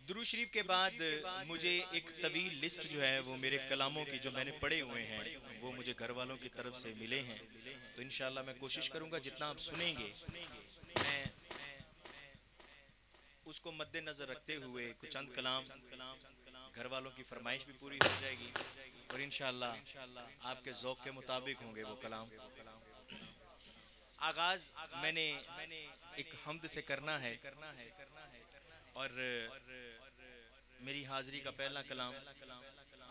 درود شریف کے بعد مجھے ایک طویل لسٹ جو ہے وہ میرے کلاموں کی جو میں نے پڑھے ہوئے ہیں وہ مجھے گھر والوں کی طرف سے ملے ہیں، تو انشاءاللہ میں کوشش کروں گا جتنا آپ سنیں گے میں اس کو مد نظر رکھتے ہوئے کچھ چند کلام گھر والوں کی فرمائش بھی پوری ہو جائے گی اور انشاءاللہ آپ کے ذوق کے مطابق ہوں گے وہ کلام۔ آغاز میں نے ایک حمد سے کرنا ہے اور میری حاضری کا پہلا کلام،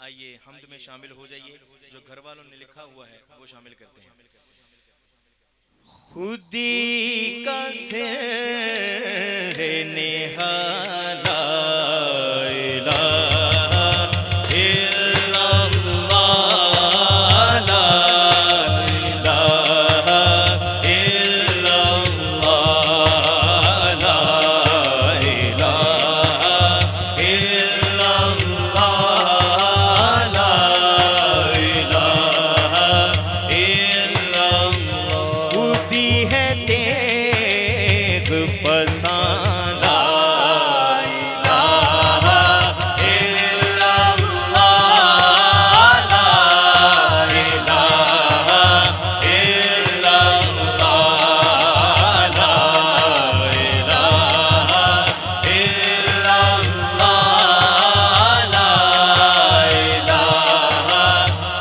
آئیے حمد میں شامل ہو جائیے، جو گھر والوں نے لکھا ہوا ہے وہ شامل کرتے ہیں۔ خودی کا سر نہالا الہ الا اللہ، لا الہ الا اللہ، لا الہ الا اللہ، لا الہ الا اللہ۔ خودی ہے تیغ فسان، لا الہ الا اللہ، لا الہ الا اللہ، لا الہ الا اللہ، لا الہ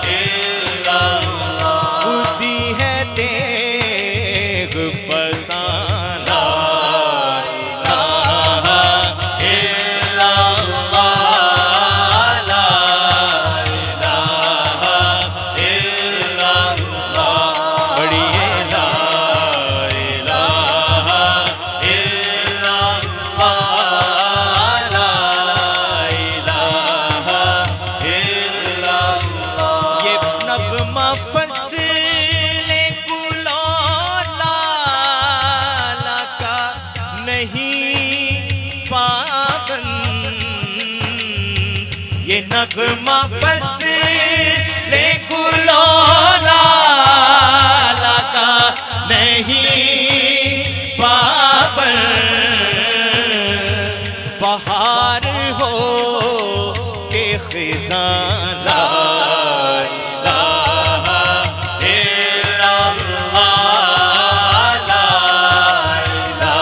الا اللہ۔ خودی ہے تیغ فسان، لا الہ الا اللہ، لا الہ الا اللہ۔ پڑھیے لا الہ الا اللہ، لا الہ الا اللہ۔ یہ نغمہ فصل گل و لالا کا نہیں پابند، یہ نغمہ فصل گل و لالا کا نہیں پابند، بہار ہو کہ خزاں، لا الہ الا اللہ، لا الہ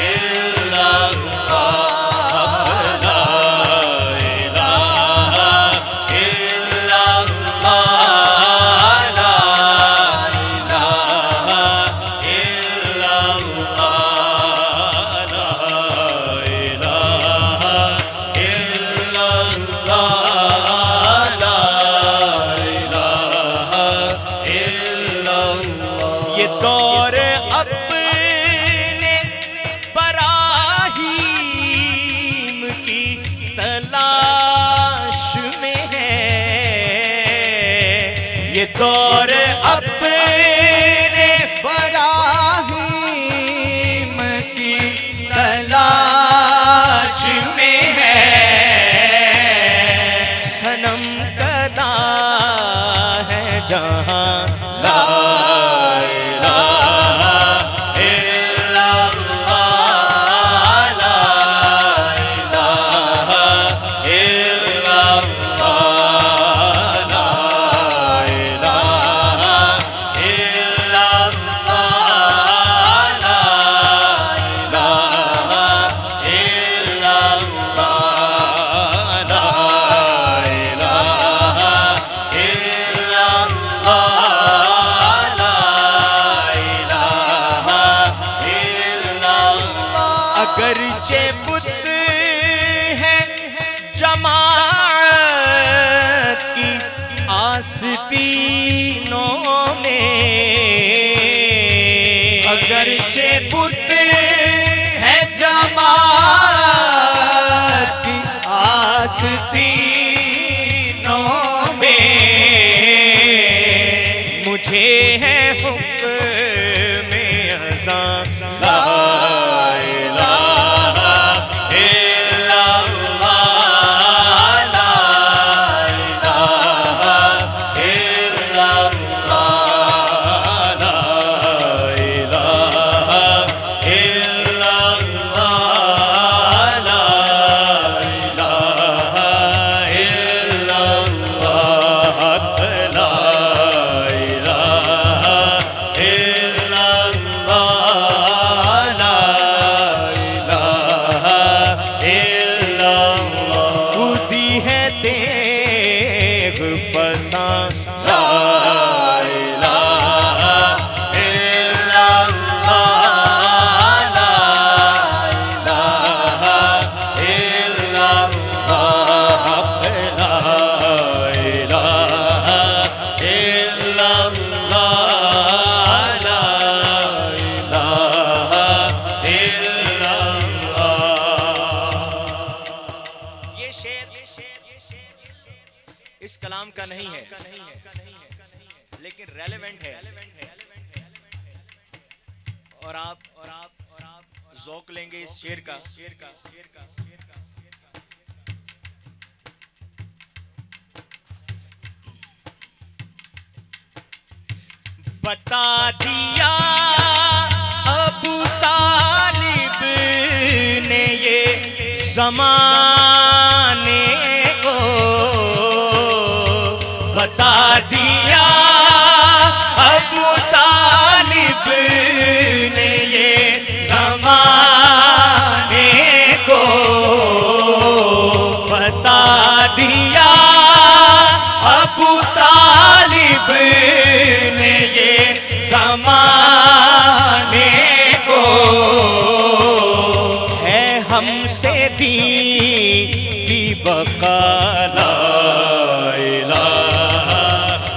الا اللہ، لا الہ الا اللہ، لا الہ الا اللہ، لا الہ الا اللہ، لا الہ الا اللہ۔ یہ دور اپنے براہیم کی تلاش میں ہے، یہ دور اپنے براہیم کی تلاش میں ہے، صنم کدا ہے جہاں، لا الہ الا اللہ، لا الہ الا اللہ، لا الہ الا اللہ، لا الہ الا اللہ، لا الہ الا اللہ، لا الہ الا اللہ۔ اگرچہ بت ہے جماعت کی آستینوں میں، اگرچہ بت ہے جماعت کی آستینوں میں، مجھے ہے حکم اذاں، لا الہ الا اللہ، لا الہ الا اللہ، لا الہ کلام کا نہیں ہے لیکن ریلیونٹ ہے، اور آپ ذوق لیں گے اس شعر کا۔ بتا دیا ابو طالب نے یہ زمانے کو، بتا دیا ابو طالب نے یہ زمانے کو، بتا دیا ابو طالب نے یہ زمانے کو، ہے ہم سے دین کی بقا، لا الہ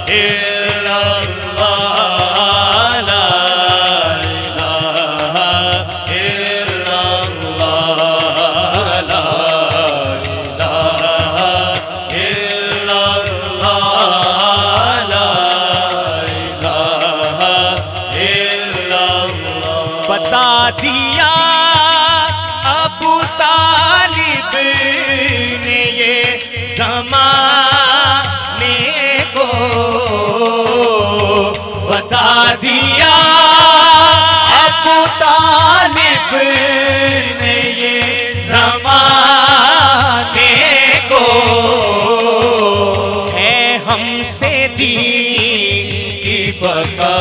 الا اللہ، لا الہ الا اللہ، لا الہ الا اللہ، لا الہ الا اللہ۔ بتا دیا ابو طالب نے یہ زمانے کو، بتا دیا ابو طالب نے یہ زمانے کو، ہے ہم سے دین کی بقا،